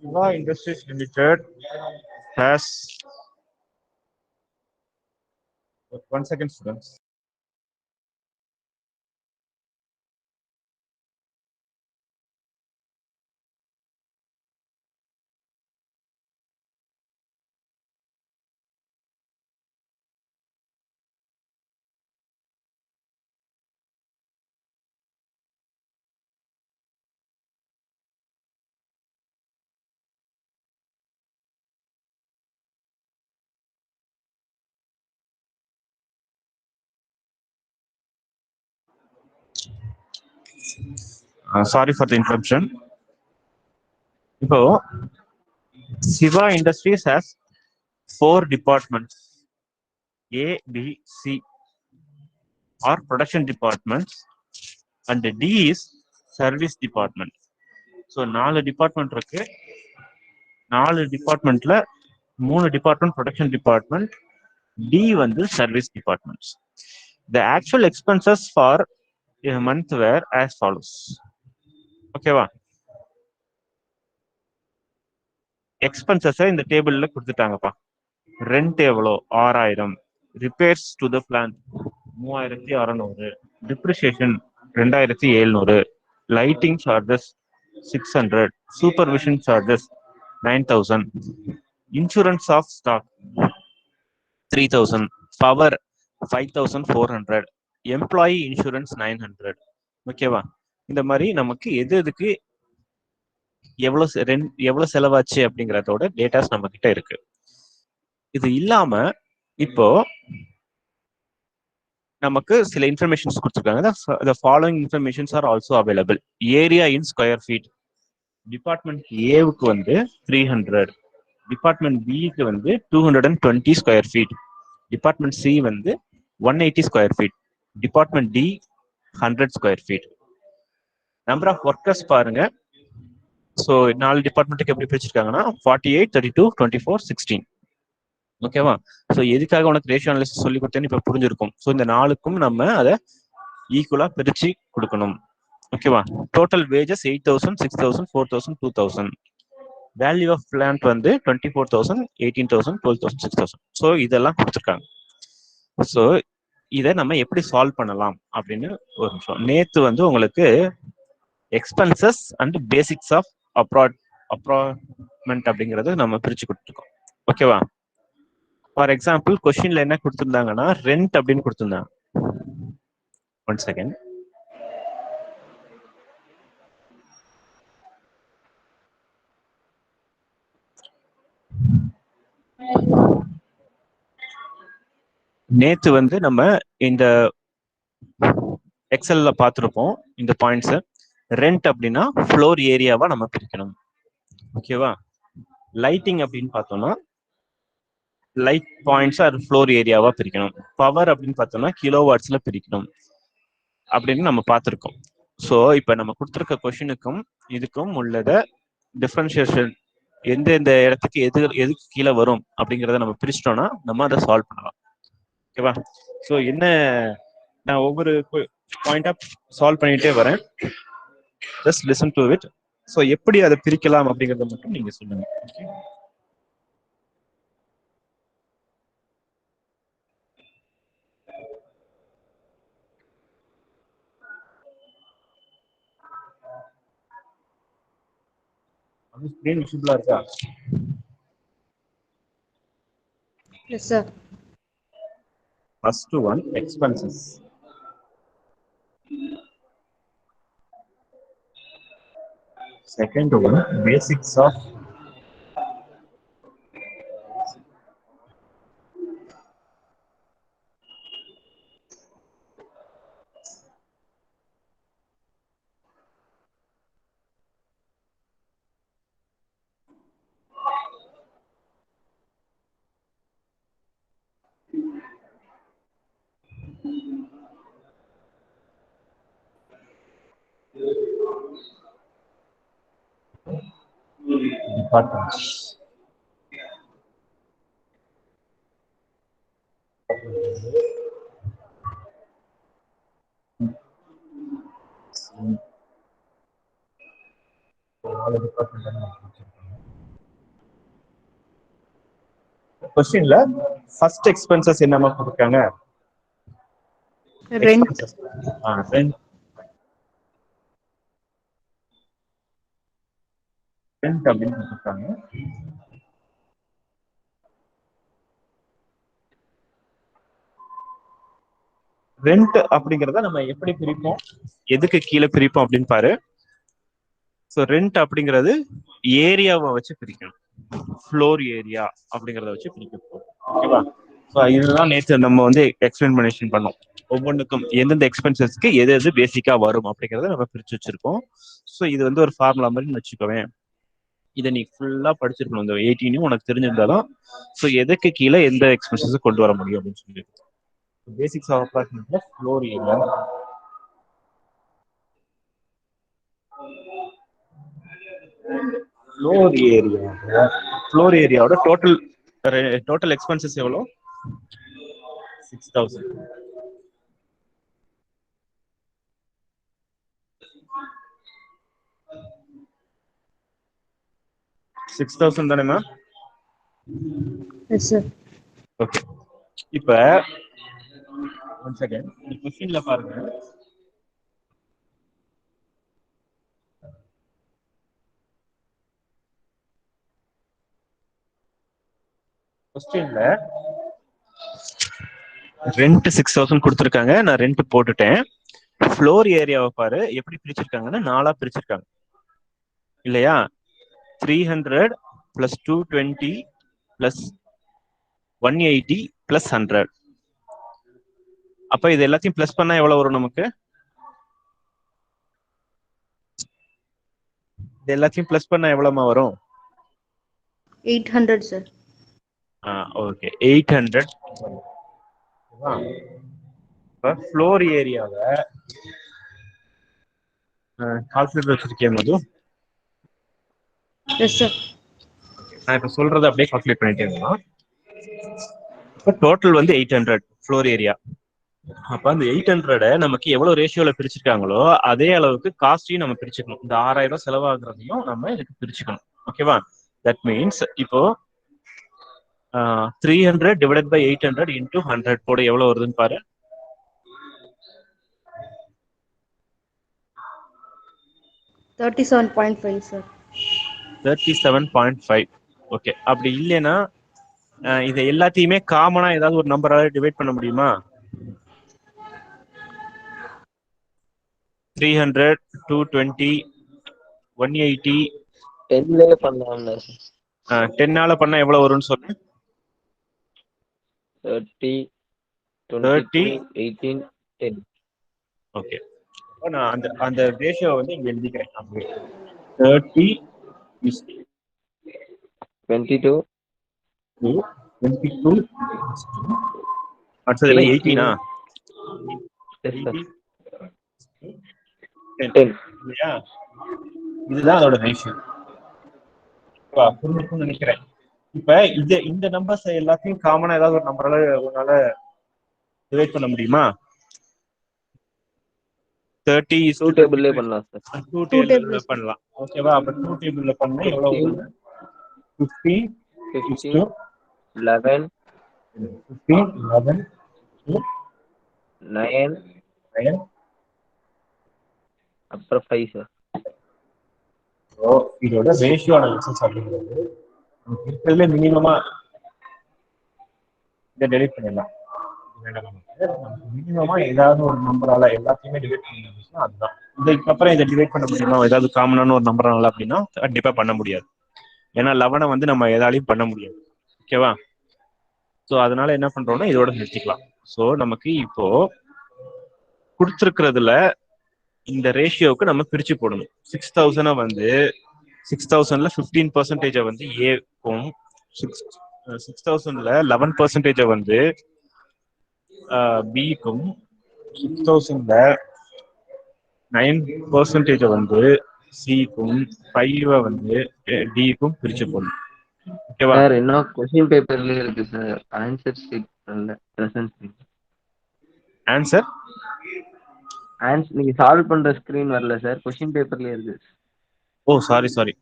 Shiva Industries Limited has 1 second, students. Sorry for the interruption. இப்போ Shiva Industries has 4 departments. A, B, C are production departments and D is service department. So 4 department இருக்கு. 4 departmentல 3 department production department, D வந்து service departments. The actual expenses for a month were as follows. ஓகேவா? Expenses இந்த டேபிள்ல கொடுத்துட்டாங்கப்பா. Rent எவ்வளோ? 6000. Repairs to the plant 3600. Depreciation 2700. Lighting charges 600. Supervision charges 9000. Insurance of stock 3000. Power 5400. Employee insurance 900. ஓகேவா? இந்த மாதிரி நமக்கு எதுக்கு எவ்வளவு செலவாச்சு அப்படிங்கறதோட டேட்டாஸ் நம்ம கிட்ட இருக்கு. இது இல்லாம இப்போ நமக்கு சில இன்ஃபர்மேஷன்ஸ் கொடுத்துருக்காங்க. The following informations are also available. Area in square feet. Department ஏவுக்கு வந்து 300. டிபார்ட்மெண்ட் பிக்கு வந்து 220 ஸ்கொயர் ஃபீட். டிபார்ட்மெண்ட் சி வந்து 180 square feet. Department D 100 square feet. Number of workers பாருங்க. ஸோ 4 டிபார்ட்மெண்ட்டுக்கு எப்படி பிரிச்சிருக்காங்கன்னா 48, 32, 24, 16. ஓகேவா? ஸோ எதுக்காக உனக்கு ரேஷியோ அனாலிசிஸ் சொல்லி கொடுத்தேன்னு இப்போ புரிஞ்சிருக்கும். ஸோ இந்த 4க்கும் நம்ம அதை ஈக்குவலா பிரிச்சு கொடுக்கணும். ஓகேவா? Total wages 8000, 6000, 4000, 2000. Value of plant வந்து 24,000, 18,000, 12,000, 6,000. ஸோ இதெல்லாம் கொடுத்துருக்காங்க. ஸோ இதை நம்ம எப்படி சால்வ் பண்ணலாம் அப்படின்னு ஒரு நிமிஷம். நேத்து வந்து உங்களுக்கு எக்ஸ்பென்சஸ் அண்ட் பேசிக்ஸ் ஆஃப் அப்ராக்மெண்ட் அப்படிங்கறது நம்ம பிரிச்சு கொடுத்துருக்கோம். ஓகேவா? ஃபார் எக்ஸாம்பிள் கொஸ்டின்ல என்ன கொடுத்துருந்தாங்கன்னா ரெண்ட் அப்படின்னு கொடுத்துருந்தாங்க. 1 செகண்ட். நேத்து வந்து நம்ம இந்த எக்ஸல்ல பார்த்துருப்போம் இந்த பாயிண்ட்ஸ். ரெண்ட் அப்படின்னா ஃப்ளோர் ஏரியாவா நம்ம பிரிக்கணும். ஓகேவா? லைட்டிங் அப்படின்னு பார்த்தோம்னா லைட் பாயிண்ட்ஸ் ஆர் ஃப்ளோர் ஏரியாவா பிரிக்கணும். பவர் அப்படின்னு பார்த்தோம்னா கிலோ வாட்ஸ்ல பிரிக்கணும் அப்படின்னு நம்ம பார்த்துருக்கோம். ஸோ இப்போ நம்ம கொடுத்துருக்க கொஸ்டினுக்கும் இதுக்கும் உள்ளத டிஃபரன்ஷியேஷன் எந்தெந்த இடத்துக்கு எதுக்கு கீழே வரும் அப்படிங்கிறத நம்ம பிரிச்சிட்டோம்னா நம்ம அதை சால்வ் பண்ணலாம். ஓகேவா? ஸோ என்ன, நான் ஒவ்வொரு பாயிண்டா சால்வ் பண்ணிட்டே வரேன். Just listen to it. So எப்படி அதை பிரிக்கலாம் அப்படிங்கறத மட்டும் நீங்க சொல்லுங்க. ஸ்கிரீன் விசிபிளா இருக்கா? Yes, sir. First one, expenses. Second one, basics of departments. கொஸ்டின்ல ஃபர்ஸ்ட் எக்ஸ்பென்சஸ் என்னமா கொடுத்திருக்காங்க? Rent. ரெண்ட் அப்படின்னு கொடுத்திருக்காங்க. ரெண்ட் அப்படிங்கறத நம்ம எப்படி பிரிப்போம், எதுக்கு கீழே பிரிப்போம் அப்படின்னு பாரு. ஸோ ரெண்ட் அப்படிங்கிறது ஏரியாவை வச்சு பிரிக்கணும். ஃப்ளோர் ஏரியா அப்படிங்கறத வச்சு பிரிக்கணும். ஓகேவா? ஸோ இதுதான் நேற்று நம்ம வந்து எக்ஸ்பிளனேஷன் பண்ணோம். ஒவ்வொன்றுக்கும் எந்தெந்த எக்ஸ்பென்சஸ்க்கு எது எது பேசிக்கா வரும் அப்படிங்கறத நம்ம பிரிச்சு வச்சிருக்கோம். ஸோ இது வந்து ஒரு ஃபார்முலா மாதிரி வச்சுக்கோவேன். இதை நீ ஃபுல்லா படிச்சிருக்கணும். இந்த 18 உனக்கு தெரிஞ்சிருந்தாலும் ஸோ எதுக்கு கீழே எந்த எக்ஸ்பென்சஸ் கொண்டு வர முடியும் அப்படின்னு சொல்லி பேசிக்ஸ் ஆஃப் அப்ராக்சிமேட்ல ஃப்ளோர் ஏரியா. ஃப்ளோர் ஏரியாவோட டோட்டல் எக்ஸ்பென்சஸ் எவ்வளோ? 6000. தானேமா? Yes, sir. ஓகே. இப்ப ஒன் செகண்ட், இந்த கொஸ்டின்ல பாருங்க. கொஸ்டின்ல ரெண்ட் 6000 கொடுத்துருக்காங்க. நான் ரெண்ட் போட்டுட்டேன். ஃப்ளோர் ஏரியாவை பாரு எப்படி பிரிச்சிருக்காங்கன்னா 4 பிரிச்சிருக்காங்க இல்லையா? 300 பிளஸ் 220 பிளஸ் 180 பிளஸ் 100. அப்ப இது எல்லாத்தையும் பிளஸ் பண்ணா எவ்வளவு வரும் நமக்கு? இது எல்லாத்தையும் பிளஸ் பண்ணா எவ்வளவுமா வரும்? 800, sir. ஓகே, 800. ஃப்ளோர் ஏரியாவை கால்குலேட்டர் வச்சிருக்கேன் மது? Yes, sir. நான் இப்ப சொல்றதை அப்படியே கால்குலேட் பண்ணிட்டேன்னா இப்போ டோட்டல் வந்து 800 ஃப்ளோர் ஏரியா. அப்ப அந்த 800 நமக்கு எவ்வளவு ரேஷியோல பிரிச்சிருக்காங்களோ அதே அளவுக்கு காஸ்டையும் நம்ம பிரிச்சுக்கணும். இந்த 6000 செலவாகிறதையும் நம்ம இதுக்கு பிரிச்சுக்கணும். ஓகேவா? தட் மீன்ஸ் இப்போ 300 டிவைடட் பை 800 இன்டூ 100 போட எவ்வளவு வருதுன்னு பாரு. 37.5, sir. 37.5. ஓகே. அப்படி இல்லைன்னா இதை எல்லாத்தையுமே காமனா ஏதாவது ஒரு நம்பரால டிவைட் பண்ண முடியுமா? 300, 220, 180 10 பண்ணலாம்ல. 10 பண்ணா எவ்வளவு வரும்னு சொல்லு. 30, 22, 18, 10. ஓகே. நான் அந்த ரேஷியோ வந்து இங்க எழுதிக்கிறேன். 30 22, 22 அடுத்தது 18. Yes, sir. 10 இல்லையா? இதுதான் அதோட ரேஷியோ. புரிஞ்சுன்னு நினைக்கிறேன். இப்ப இந்த நம்பர்ஸ் எல்லாத்தையும் காமனா ஏதாவது ஒரு நம்பரால உங்களால டிவைட் பண்ண முடியுமா? 30 is 2 டேபிள்ல பண்ணலாம் சார். 2 டேபிள்ல பண்ணலாம். ஓகேவா? அப்ப 2 டேபிள்ல பண்ணா எவ்வளவு வரும்? 15 11 9 அப்புறம் 5 சார். இதோட ரேஷியோ அனாலிசிஸ் அப்படிங்கிறது இருக்கிறதுல மினிமமா இதை டெலிட் பண்ணிடலாம். மினிமமா ஏதாவது ஒரு நம்பரால எல்லாத்தையுமே டிவைட் பண்ணி அதுதான். இதுக்கப்புறம் இதை டிவைட் பண்ண முடியுமா ஏதாவது காமனான ஒரு நம்பரால அப்படின்னா கண்டிப்பா பண்ண முடியாது. ஏன்னா 11 வந்து நம்ம எதாலையும் பண்ண முடியாது. ஓகேவா? ஸோ அதனால என்ன பண்றோம்னா இதோட நிறுத்திக்கலாம். ஸோ நமக்கு இப்போ கொடுத்துருக்கிறதுல இந்த ரேஷியோவுக்கு நம்ம பிரிச்சு போடணும். 6000 வந்து 6000ல 15% வந்து ஏக்கும், 6000ல 11% வந்து பிக்கும், 6000ல 9% வந்து சிக்கும், 5 வந்து டிக்கும் பிரிச்சு போடணும். ஓகேவா? சார் இன்னும் क्वेश्चन பேப்பர்ல இருக்கு சார். ஆன்சர் ஷீட் இல்ல, பிரசன்ட் ஷீட். ஆன்சர் நீங்க சால்வ் பண்ற ஸ்கிரீன் வரல சார். क्वेश्चन பேப்பர்ல இருக்கு. ஓ சாரி.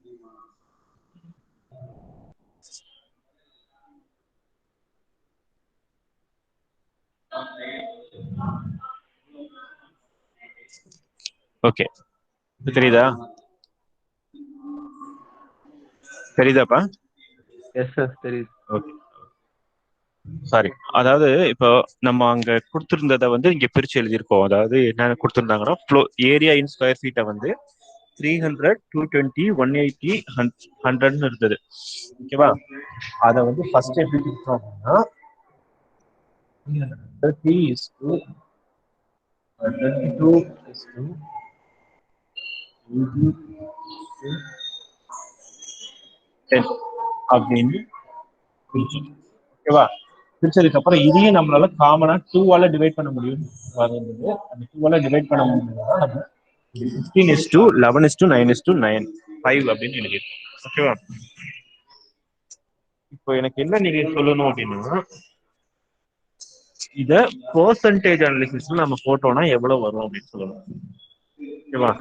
ஓகே, தெரியுதா? தெரியுதாப்பா? எஸ் சார் தெரியுது. Okay, sorry. அதாவது இப்போ நம்ம அங்க கொடுத்திருந்ததை வந்து இங்க பிரிச்சு எழுதியிருக்கோம். அதாவது என்ன கொடுத்திருந்தாங்கன்னா ஏரியா இன் ஸ்கொயர் ஃபீட்டை வந்து 300, 220, 180, 100 இருந்தது. ஓகேவா? அதை வந்து ஃபர்ஸ்ட் எப்படி பிரிச்சோம் அப்படின்னா 30 is to 22 is to 10 அப்படின்னு பிரிச்சோம். ஓகேவா? பிரிச்சதுக்கு அப்புறம் இதையும் நம்மளால காமனா 2ஆல டிவைட் பண்ண முடியும். அந்த 2ஆல டிவைட் பண்ண முடியும்னா நம்ம 15 is to 11 is to 9 is to 9 5 அப்படின்னு எழுதிருக்கோம். ஓகேவா? இப்போ எனக்கு என்ன நீங்க சொல்லணும் அப்படின்னா, இத பெர்சன்டேஜ் அனாலிசிஸ்ல நம்ம போட்டோம்னா எவ்வளவு வரும் அப்படின்னு சொல்லணும். ஓகேவா?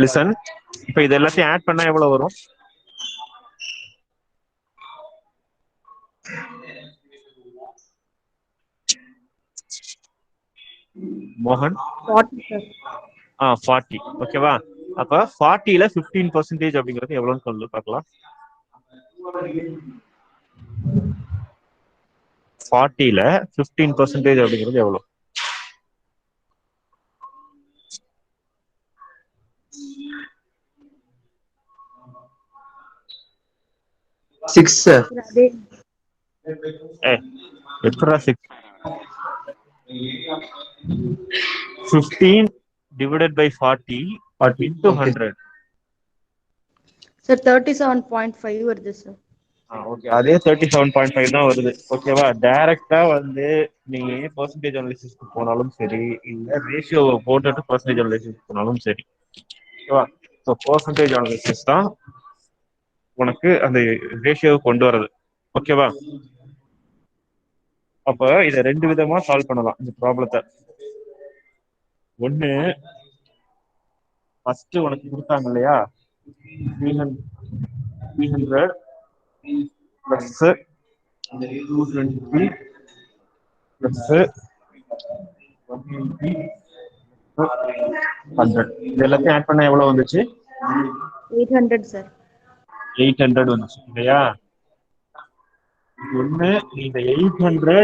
லிசன், இப்ப இது எல்லாத்தையும் ஆட் பண்ணா எவ்வளவு வரும்? மோகன் 40 sir. 40. ஓகேவா? அப்ப 40ல 15% அப்படிங்கிறது எவ்வளவுன்னு சொல்லு பார்க்கலாம். 40ல 15% அப்படிங்கிறது எவ்வளவு? 6 சார். அதே எப்படா 6? 15 divided by 40 into 100. சார் 37.5 வருது சார். ஓகே, அதே 37.5 தான் வருது. ஓகேவா? டைரக்டா வந்து நீங்க பெர்சன்டேஜ் அனாலிசிஸ்க்கு போனாலும் சரி, இல்ல ரேஷியோவை போட்டுட்டு பெர்சன்டேஜ் அனாலிசிஸ் போனாலும் சரி. ஓகேவா? ஸோ பெர்சன்டேஜ் அனாலிசிஸ் தான் உனக்கு அந்த ரேஷியோவை கொண்டு வர்றது. ஓகேவா? அப்ப இதை 2 விதமா சால்வ் பண்ணலாம் இந்த ப்ராப்ளத்தை. ஒண்ணு, ஃபர்ஸ்ட் உனக்கு கொடுத்தாங்க இல்லையா, 300 பிளஸ் 220 பிளஸ் 100 இது எல்லாத்தையும் ஆட் பண்ணா எவ்வளவு வந்துச்சு? 800 சார். 800 வந்துச்சு இல்லையா? ஒண்ணு இந்த 800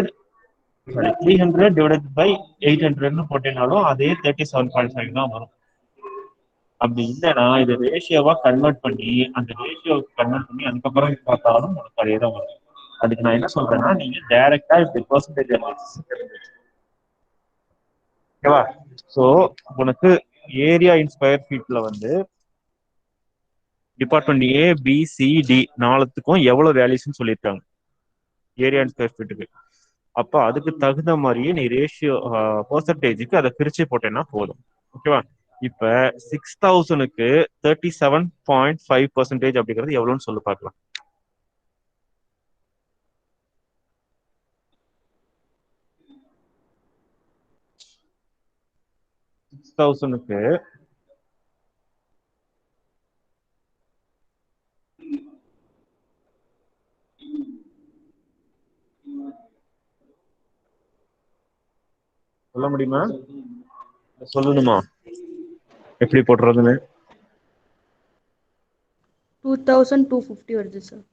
300 டிவைடட் பை 800 போட்டேனாலும் அதே 37.5 தான் வரும். அப்படி இல்லைன்னா இது ரேஷியோவா கன்வெர்ட் பண்ணி அதுக்கப்புறம் பார்த்தாலும் உனக்கு அதே தான் வரும். அதுக்கு நான் என்ன சொல்றேன்னா, நீங்க டைரக்டா இப்படி பெர்சன்டேஜ் ஓகேவா? சோ உனக்கு ஏரியா இன் ஸ்கொயர் ஃபீட்ல வந்து department A B C D 4த்துக்கும் எவ்வளவு வேல்யூஸ்ன்னு சொல்லியிருக்காங்க ஏரியா இன் ஸ்கொயர் ஃபீட்டுக்கு. அப்ப அதுக்கு தகுந்த மாதிரியே நீ ரேஷியோ பெர்சன்டேஜுக்கு அதை பிரிச்சு போட்டேன்னா போதும். ஓகேவா? இப்ப 6000க்கு 37.5% அப்படிங்கிறது எவ்வளவுன்னு சொல்லி பார்க்கலாம். 6000க்கு சொல்ல முடியுமா? சொல்லணுமா எப்படி போடுறதுன்னு? 2250 வருது sir.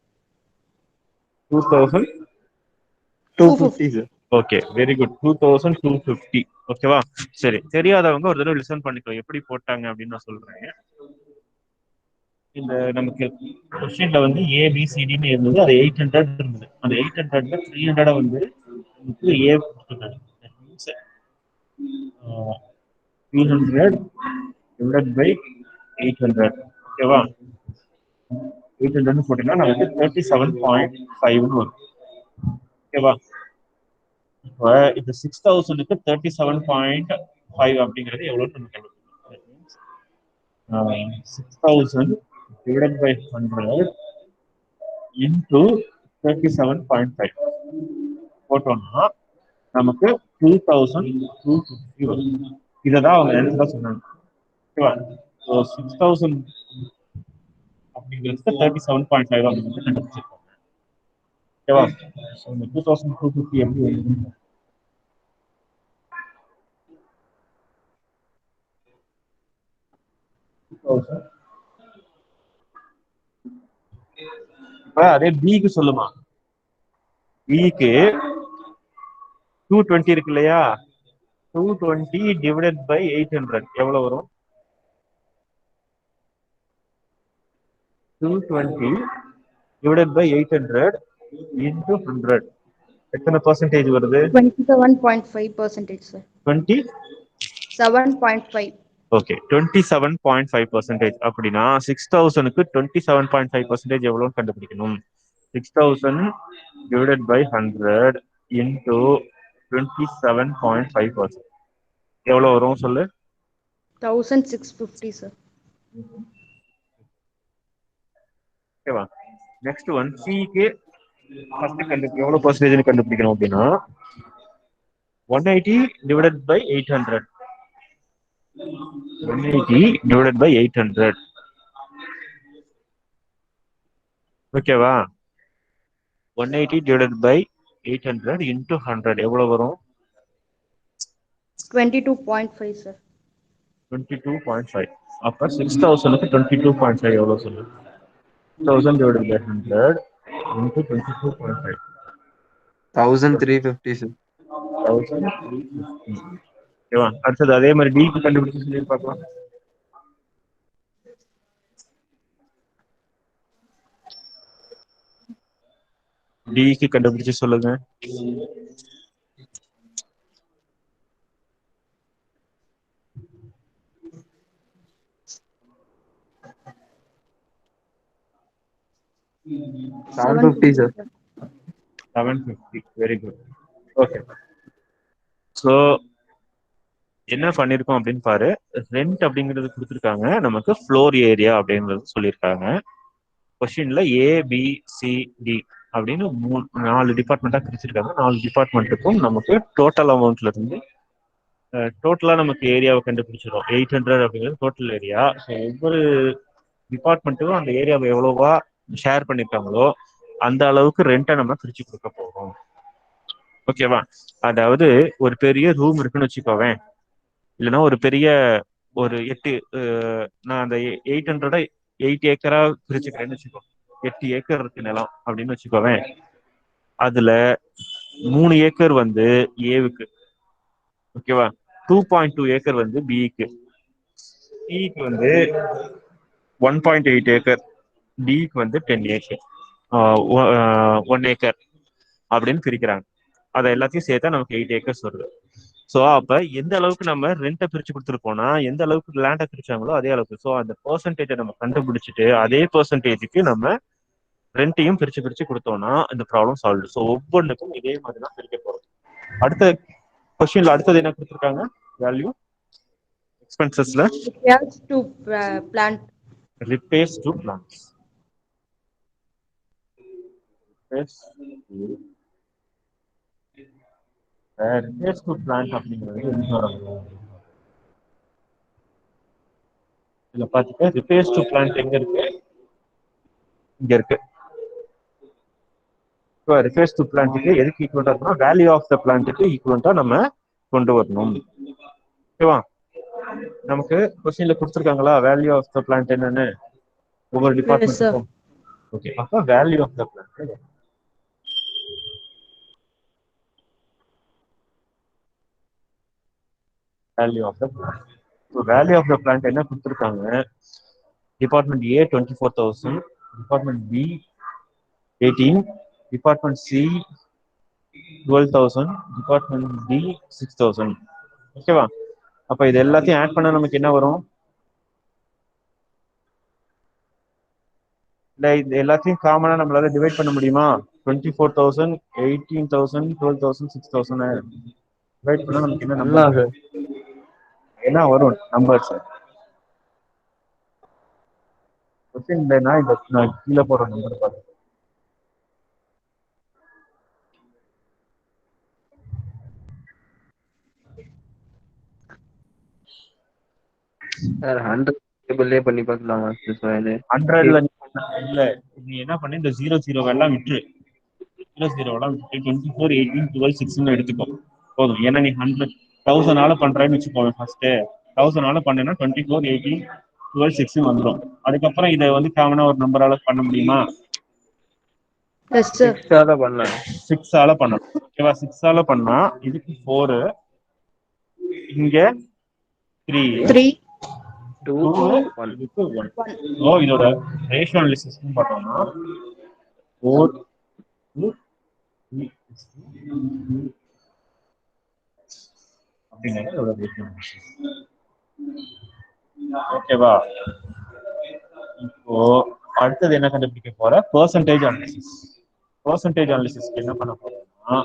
2250 sir. Okay, very good. 2250. ஓகேவா? சரி, தெரியாதவங்க ஒரு தடவை லிசன் பண்ணிக்கோ எப்படி போட்டாங்க அப்படின்னு நான் சொல்றேன். இந்த நமக்கு கொஸ்டின்ல வந்து ஏபிசிடின்னு இருந்தது, அது 800 இருந்தது. அந்த 800ல 300 வந்து ஏ கொடுத்துருக்காங்க. 300 divided by 800. ஓகேவா? 800 போட்டீங்கன்னா நமக்கு 37.5 வரும். ஓகேவா? இப்போ இந்த 6000க்கு 37.5 அப்படிங்கிறது எவ்வளோன்னு நம்ம கண்டுபிடிக்கணும். 6000 divided by 100 into 37.5 போட்டோம்னா நமக்கு 2250 வரும். இதை தான் அவங்க எடுத்துக்க சொன்னாங்க. ஓகேவா? ஸோ 6000 அப்படிங்கிறது 37.5 அப்படிங்கிறது கண்டுபிடிச்சிருக்காங்க. ஓகேவா? ஸோ இந்த 2250 எப்படி வருது? இப்ப அதே பிக்கு சொல்லுமா? பிக்கு 220 இருக்கு இல்லையா? 220 divided by 800 எவ்வளவு வரும்? 220 divided by 800 into 100 எத்தனை பர்சன்டேஜ் வருது? 27.5%, sir. 20 7.5. ஓகே, 27.5%. அப்படின்னா 6000க்கு 27.5% எவ்வளவுன்னு கண்டுபிடிக்கணும். 6000 divided by 100 into 27.5% எவ்வளவு வரும் சொல்லு? 1650, sir. ஓகேவா? நெக்ஸ்ட் ஒன் சிக்கு ஃபர்ஸ்ட் எவ்வளவு பர்சன்டேஜ் கண்டுபிடிக்கணும் அப்படின்னா 180 divided by 800 180 divided by 800 ஓகேவா? 180 divided by 800 into 100 எவ்வளவு வரும்? 22.5, sir. 22.5. அப்ப 6000க்கு 22.5 எவ்வளவு சொல்லு? 1000 divided by 100 into 22.5 1350, sir. 1350. ஓகேவா? அடுத்தது அதே மாதிரி டிக்கு கண்டுபிடிச்சு சொல்லி பார்க்கலாம். டிக்கு கண்டுபிடிச்சு சொல்லுங்க. $750, sir. 750. Very good. Okay. So என்ன பண்ணிருக்கோம் அப்படின்னு பாரு. ரெண்ட் அப்படிங்கிறது கொடுத்துருக்காங்க, நமக்கு ஃப்ளோர் ஏரியா அப்படிங்கிறது சொல்லியிருக்காங்க. கொஸ்டின்ல ஏ பி சி டி அப்படின்னு 4 டிபார்ட்மெண்டா பிரிச்சிருக்காங்க. 4 டிபார்ட்மெண்ட்டுக்கும் நமக்கு டோட்டல் அமௌண்ட்ல இருந்து டோட்டலா நமக்கு ஏரியாவை கண்டுபிடிச்சிடும். 800 அப்படிங்கிறது டோட்டல் ஏரியா. ஸோ ஒவ்வொரு டிபார்ட்மெண்ட்டுக்கும் அந்த ஏரியாவை எவ்வளோவா ஷேர் பண்ணிருக்காங்களோ அந்த அளவுக்கு ரெண்டை நம்ம பிரிச்சு கொடுக்க போறோம். ஓகேவா? அதாவது ஒரு பெரிய ரூம் இருக்குன்னு வச்சுக்கோவேன், இல்லைன்னா ஒரு பெரிய ஒரு 8 நான் அந்த 800 8 ஏக்கரா பிரிச்சுக்கிறேன்னு வச்சுக்கோ. 8 ஏக்கர் இருக்கு நிலம் அப்படின்னு வச்சுக்கோவேன். அதுல 3 ஏக்கர் வந்து ஏவுக்கு, ஓகேவா? 2.2 ஏக்கர் வந்து பிக்கு, சிக்கு வந்து 1.8 ஏக்கர், டிக்கு வந்து 10 ஏக்கர், 1 ஏக்கர் அப்படின்னு பிரிக்கிறாங்க. அதை எல்லாத்தையும் சேர்த்தா நமக்கு 8 ஏக்கர்ஸ் வருது. ஸோ அப்ப எந்த அளவுக்கு நம்ம ரெண்டை பிரிச்சு கொடுத்துருக்கோம்னா எந்த அளவுக்கு லேண்டை பிரிச்சாங்களோ அதே அளவுக்கு. ஸோ அந்த பெர்சன்டேஜை நம்ம கண்டுபிடிச்சிட்டு அதே பெர்சன்டேஜுக்கு நம்ம ரெண்டையும் பிரிச்சு பிரிச்சு கொடுத்தோம்னா இந்த ப்ராப்ளம் சால்வ். ஸோ ஒவ்வொன்றுக்கும் இதே மாதிரி தான் பிரிக்க போறோம். அடுத்த கொஸ்டின்ல அடுத்தது என்ன கொடுத்துருக்காங்க? வேல்யூ எக்ஸ்பென்சஸ்ல Repairs to plant. Repairs to plants. Repairs to plant அப்படிங்கிறது இதுல பாத்துக்க. ரிப்பேர்ஸ் டு பிளான்ட் எங்க இருக்கு? இங்க இருக்கு. ரிப்பேர்ஸ் டு பிளான்ட்டுக்கு எதுக்கு ஈக்குவலண்டா இருக்குன்னா வேல்யூ ஆஃப் த பிளான்ட்டுக்கு ஈக்குவலண்டா நம்ம கொண்டு வரணும். ஓகேவா? நமக்கு கொஸ்டின்ல கொடுத்துருக்காங்களா வேல்யூ ஆஃப் த பிளான்ட் என்னன்னு ஒவ்வொரு டிபார்ட்மெண்ட்டுக்கும்? ஓகே, அப்ப value of the plant value of the plant. So value of the plant என்ன கொடுத்துருக்காங்க? Department A 24,000, department B 18, department C 12,000, department D 6,000. ஓகேவா? அப்ப இது எல்லாத்தையும் ஆட் பண்ண நமக்கு என்ன வரும்? இல்ல இது எல்லாத்தையும் காமனா நம்மளால டிவைட் பண்ண முடியுமா? 24,000, 18,000, 12,000, 6,000 டிவைட் பண்ணா நமக்கு என்ன நம்பர் பண்ணலாம் சார். என்ன வரும் நம்பர்ஸ்? கொஸ்டின்ல நான் கீழே போடுற நம்பர் பார்த்து சார் 100 டேபிள்லயே பண்ணி பார்க்கலாமா சார் இது? 100ல இல்ல நீ என்ன பண்ணு, இந்த 0 எல்லாம் விட்டுரு. 0 எல்லாம் விட்டு 24, 18, 12, 6 எடுத்துக்கோ போதும். ஏன்னா நீ 100,000 பண்றேன்னு வச்சுக்கோங்க. ஃபர்ஸ்ட் 1000 பண்ணேன்னா 24, 18, 12, 6 வந்துடும். அதுக்கப்புறம் இதை வந்து காமனா ஒரு நம்பரால பண்ண முடியுமா? Yes sir. 6 பண்ணலாம். 6 பண்ணணும். ஓகேவா? 6 பண்ணா இதுக்கு 4, இங்க 3, 2 1. இதுக்கு 1. ஓ இதோட ரேஷியோ அனாலிசிஸ் பார்த்தோம்னா 4 to 3 அப்படிங்கிறது இதோட ரேஷியோ அனாலிசிஸ். ஓகேவா? இப்போ அடுத்தது என்ன கண்டுபிடிக்க போற? Percentage analysis. பெர்சன்டேஜ் அனாலிசிஸ்க்கு என்ன பண்ண போறோம்னா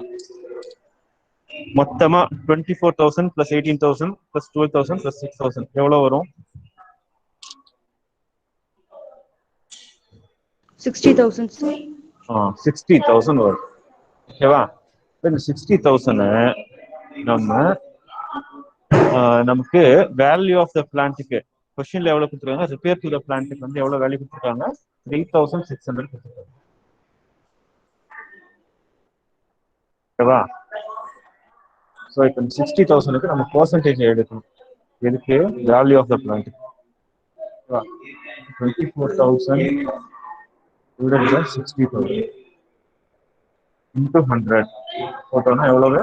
மொத்தமா 24,000 plus 18,000 plus 12,000 plus 6,000 எவ்வளவு வரும்? 60,000 சார். 60,000 வரும். ஓகேவா? இந்த 60,000 நமக்கு வேல்யூ ஆஃப் த பிளான்ட்டுக்கு கொஸ்டின்ல எவ்வளவு கொடுத்துருக்காங்க? ரிப்பேர் டு த பிளான்ட்டுக்கு வந்து எவ்வளவு வேல்யூ கொடுத்துருக்காங்க? 3,600 கொடுத்துருக்காங்க. ஓகேவா? ஸோ இப்போ 60,000க்கு நம்ம பெர்சன்டேஜ் எடுக்கணும். எதுக்கு? Value of the plant. 24,000 divided by 60,000 into 100 போட்டோம்னா எவ்வளவு?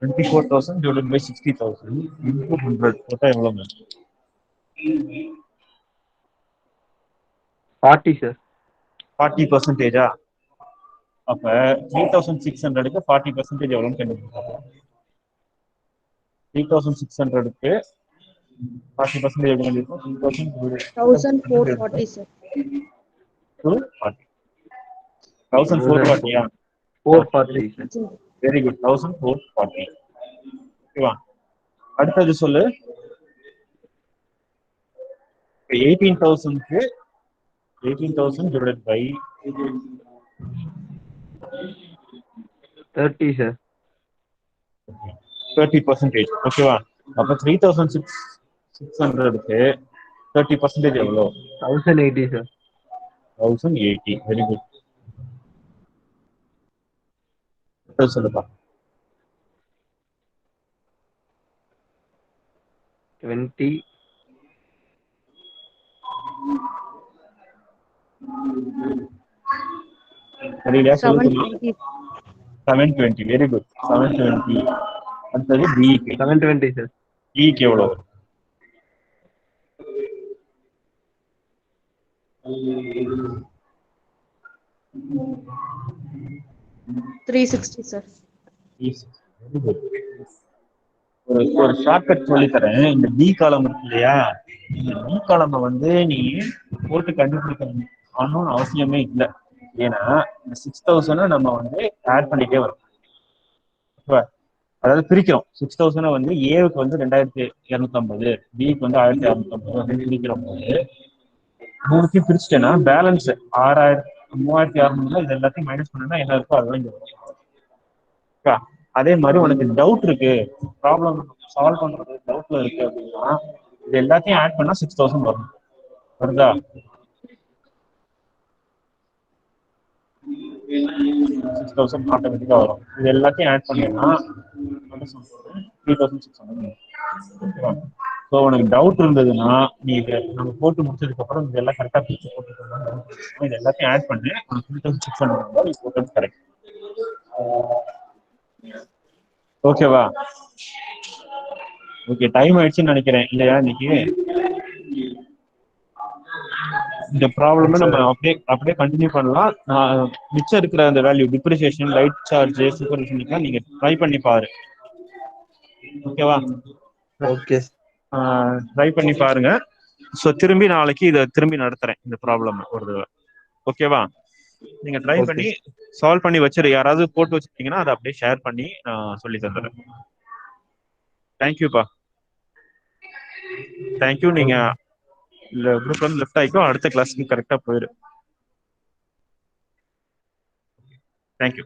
24,000 divided by 60,000 into 100 போட்டா எவ்வளவு? 40 சார். 40%. அப்ப 3,600க்கு 40% எவ்வளவுன்னு கண்டுபிடிப்பாங்க. 3,600க்கு 40% எவ்வளவு கண்டுபிடிப்போம்? 1,440 சார். 1,440. 440 சார். Very good. 1,440. ஓகேவா? அடுத்தது சொல்லு. 18,000க்கு 18,000 divided by 30 சார். 30%. ஓகேவா? அப்ப 3,600க்கு 30% எவ்வளோ? 1080 சார். 1080. Very good. சொல்லுப்பா. 20 சரியா? சொல்லு. 720. 720. Very good. 720. அடுத்தது பிக்கு. 720 சார். பிக்கு எவ்வளோ? 360 சார். Very good. ஒரு ஷார்ட்கட் சொல்லி தரேன். இந்த பி காலம் இருக்கு இல்லையா? இந்த பி காலம் வந்து நீ போட்டு கண்டுபிடிக்கணும்னு அவசியமே இல்லை. ஏன்னா இந்த 6,000 நம்ம வந்து ஆட் பண்ணிட்டே வரும். அதாவது பிரிக்கிறோம். 6,000 வந்து ஏவுக்கு வந்து 2,250, பிக்கு வந்து 1,650 அப்படின்னு பிரிக்கிறோம் போது 3த்தையும் பிரிச்சுட்டேன்னா பேலன்ஸ் 6,000, 3,600 இது எல்லாத்தையும் மைனஸ் பண்ணா என்ன இருக்கோ அதுதான் இங்க வரும். அதே மாதிரி உனக்கு டவுட் இருக்கு, ப்ராப்ளம் சால்வ் பண்றது டவுட்ல இருக்கு அப்படின்னா இது எல்லாத்தையும் ஆட் பண்ணா 6,000 வரும். வருதா? 6,000 ஆட்டோமேட்டிக்கா வரும். இது எல்லாத்தையும் ஆட் பண்ணீங்கன்னா 3,600. ஸோ உனக்கு டவுட் இருந்ததுன்னா நீ இதை நம்ம போட்டு முடிச்சதுக்கு அப்புறம் இதெல்லாம் கரெக்டாக பிரிச்சு போட்டுருக்கோம். இது எல்லாத்தையும் ஆட் பண்ணி உனக்கு 3,600 நீ போட்டது கரெக்ட். ஓகேவா? ஓகே, டைம் ஆயிடுச்சுன்னு நினைக்கிறேன் இல்லையா? இன்னைக்கு இந்த ப்ராப்ளம் நம்ம அப்படியே கண்டினியூ பண்ணலாம். மிச்சம் இருக்கிற அந்த வேல்யூ டிப்ரிசியேஷன், லைட் சார்ஜ், சூப்பர்விஷனுக்கு நீங்க ட்ரை பண்ணி பாரு. ஓகேவா? ஓகே. ட்ரை பண்ணி பாருங்க. ஸோ திரும்பி நாளைக்கு இதை திரும்பி நடத்துறேன் இந்த ப்ராப்ளம் ஒரு தடவை. ஓகேவா? நீங்க ட்ரை Okay. பண்ணி சால்வ் பண்ணி வச்சிரு. யாராவது போட்டு வச்சிருக்கீங்கன்னா அதை அப்படியே ஷேர் பண்ணி நான் சொல்லி தந்துடுறேன். தேங்க்யூப்பா. தேங்க்யூ. நீங்க குரூப்ல இருந்து லெஃப்ட் ஆயிக்கோ, அடுத்த கிளாஸ்க்கு கரெக்டா போயிரு. தேங்க்யூ.